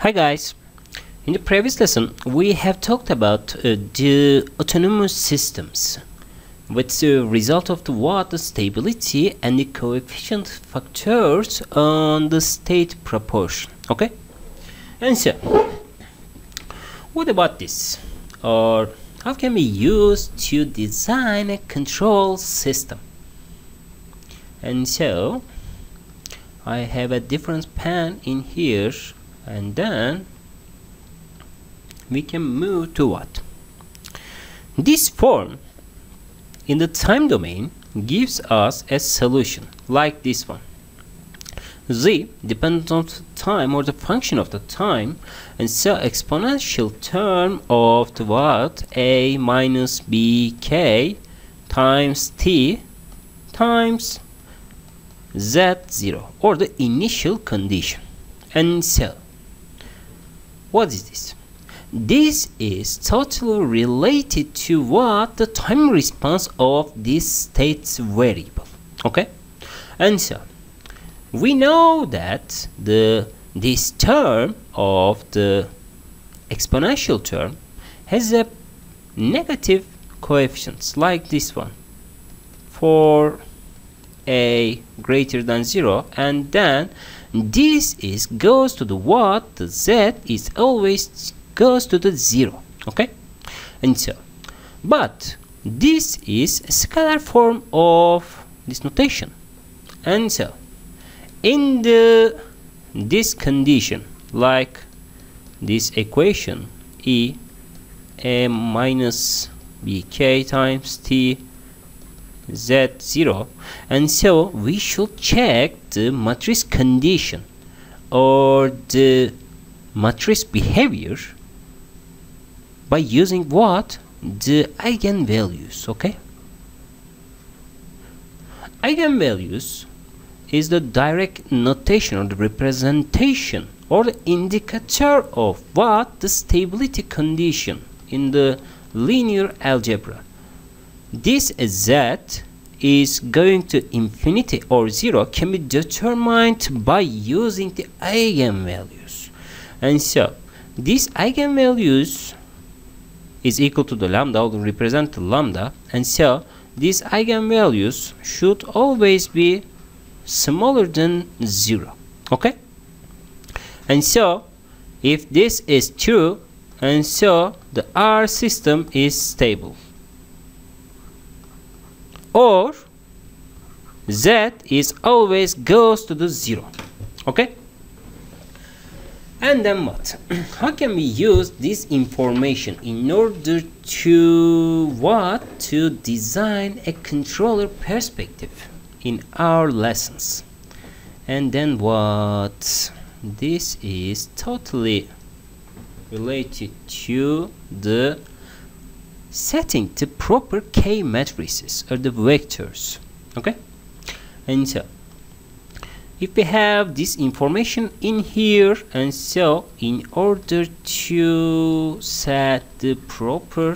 Hi guys, in the previous lesson we have talked about the autonomous systems with the result of the stability and the coefficient factors on the state proportion. Okay, and so what about this, or how can we use to design a control system? And so I have a different pen in here, and then we can move to what? This form in the time domain gives us a solution like this one. Z depends on time, or the function of the time, and so exponential term of the what? A minus bk times t times z0, or the initial condition. And so what is this? This is totally related to what? The time response of this state variable. Okay, and so we know that this term of the exponential term has a negative coefficients like this one for a greater than 0, and then this is goes to the what? The z is always goes to the 0. Okay, and so but this is a scalar form of this notation, and so in this condition, like this equation E a minus bk times t z0, and so we should check the matrix condition or the matrix behavior by using what? The eigenvalues. Okay, eigenvalues is the direct notation or the representation or the indicator of what? The stability condition in the linear algebra. This z is going to infinity or 0 can be determined by using the eigenvalues, and so these eigenvalues is equal to the lambda, or represent the lambda, and so these eigenvalues should always be smaller than 0. Okay, and so if this is true, and so the R system is stable, or z is always goes to the 0. Okay, and then what? How can we use this information in order to what? To design a controller perspective in our lessons. And then what? This is totally related to the setting the proper K matrices or the vectors. Okay, and so if we have this information in here, and so in order to set the proper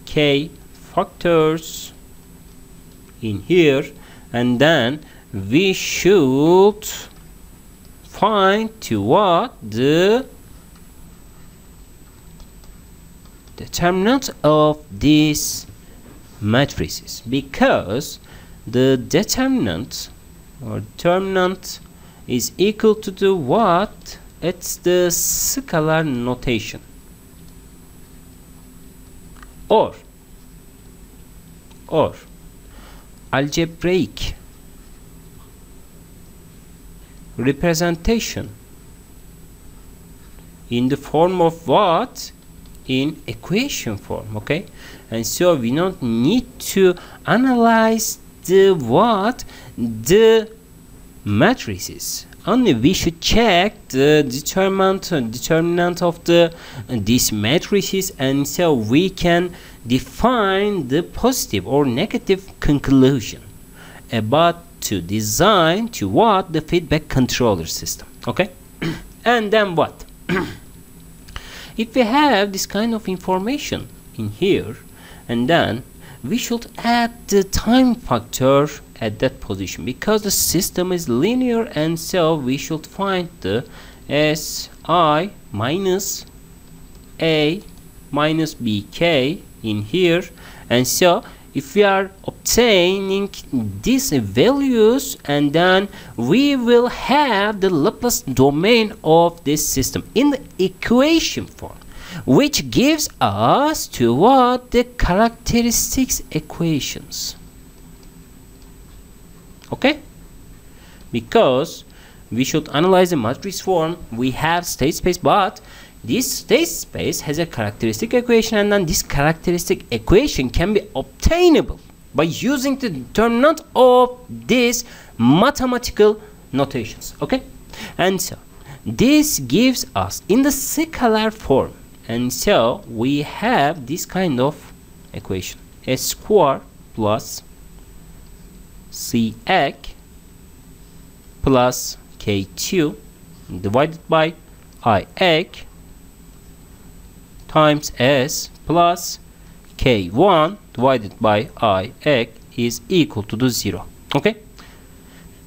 K factors in here, and then we should find to what? The determinant of these matrices, because the determinant or determinant is equal to the what? It's the scalar notation, or algebraic representation in the form of what? In equation form. Okay, and so we don't need to analyze the what? The matrices, only we should check the determinant of these matrices, and so we can define the positive or negative conclusion about to design to what? The feedback controller system. Okay, and then what? If we have this kind of information in here, and then we should add the time factor at that position, because the system is linear, and so we should find the Si minus A minus Bk in here. And so if we are obtaining these values, and then we will have the Laplace domain of this system in the equation form, which gives us to what? The characteristics equations. Okay? Because we should analyze the matrix form, we have state space, but this state space has a characteristic equation, and then this characteristic equation can be obtainable by using the determinant of these mathematical notations. Okay? And so this gives us in the scalar form, and so we have this kind of equation: S square plus Cx plus K2 divided by Ix times S plus K1 divided by Ix is equal to the 0. Okay?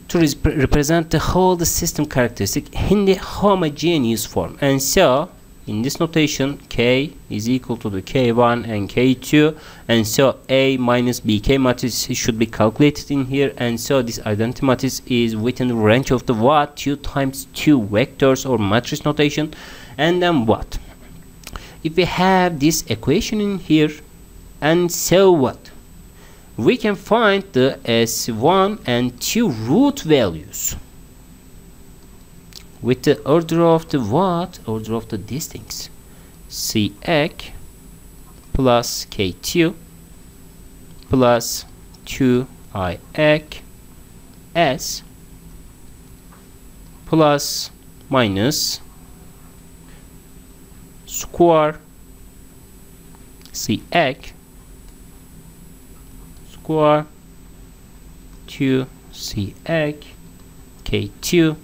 To represent the whole system characteristic in the homogeneous form. And so in this notation, K is equal to the K1 and K2, and so A minus Bk matrix should be calculated in here. And so this identity matrix is within the range of the what? 2 times 2 vectors or matrix notation. And then what? If we have this equation in here, and so what? We can find the S1 and 2 root values with the order of the what? Order of the distance. Cx plus K2 plus 2Ix S plus minus square Cx square 2Cx K2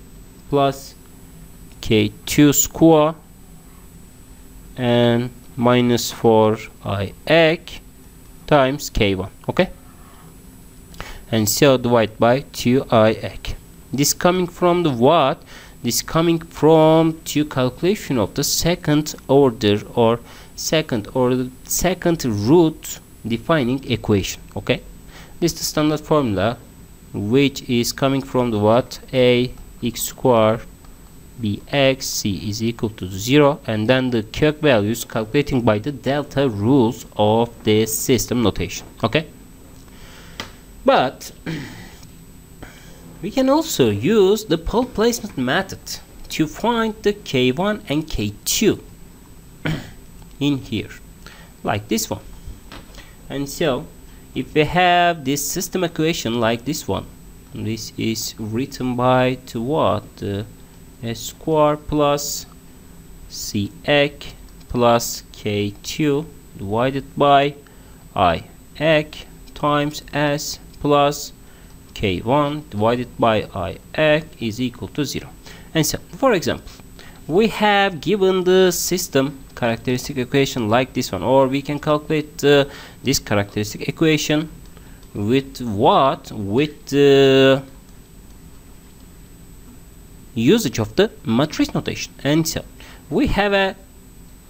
plus K2 square and minus 4Ix times K1. Okay? And so divide by 2Ix. This coming from the what? This coming from to calculation of the second order or second root defining equation. Okay? This is the standard formula, which is coming from the what? A x square bx c is equal to 0, and then the Kirk values calculating by the delta rules of this system notation. Okay? But we can also use the pole placement method to find the K1 and K2 in here, like this one. And so if we have this system equation like this one, this is written by to what? S square plus Cx plus K2 divided by Ix times S plus K1 divided by Ix is equal to 0. And so, for example, we have given the system characteristic equation like this one, or we can calculate this characteristic equation with what? With the usage of the matrix notation. And so we have a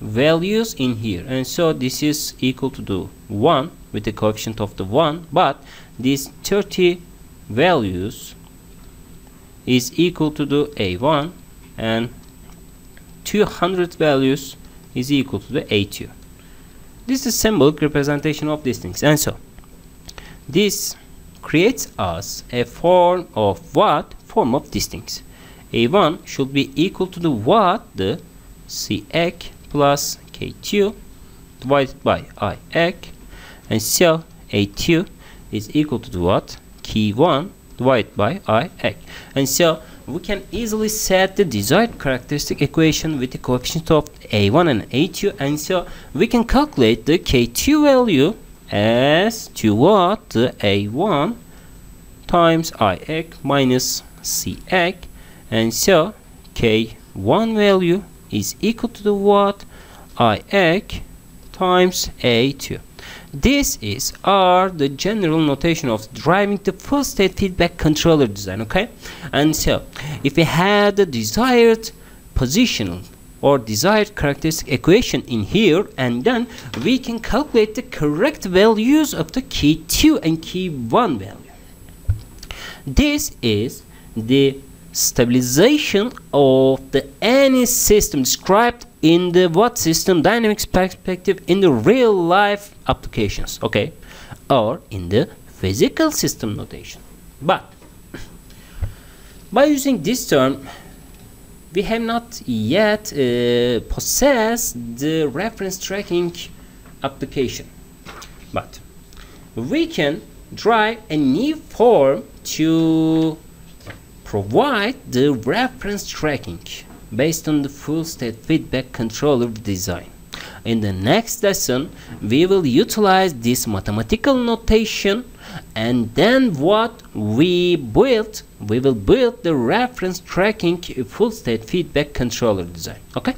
values in here, and so this is equal to the 1 with the coefficient of the 1, but these 30 values is equal to the A1, and 200 values is equal to the A2. This is symbolic representation of these things, and so this creates us a form of what? Form of these things. A1 should be equal to the what? The Cx plus K2 divided by Ix, and so A2 is equal to the what? K1 divided by Ix. And so we can easily set the desired characteristic equation with the coefficient of A1 and A2, and so we can calculate the K2 value as to what? The A1 times Ix minus Cx, and so K1 value is equal to the what? Ix times A2. This is the general notation of driving the full state feedback controller design. Okay, and so if we had the desired positional or desired characteristic equation in here, and then we can calculate the correct values of the key 2 and key 1 value. This is the stabilization of any system described in the Watt system dynamics perspective in the real life applications, okay, or in the physical system notation. But by using this term, we have not yet possessed the reference tracking application, but we can drive a new form to provide the reference tracking based on the full state feedback controller design. In the next lesson, we will utilize this mathematical notation, and then what we will build the reference tracking full state feedback controller design. Okay.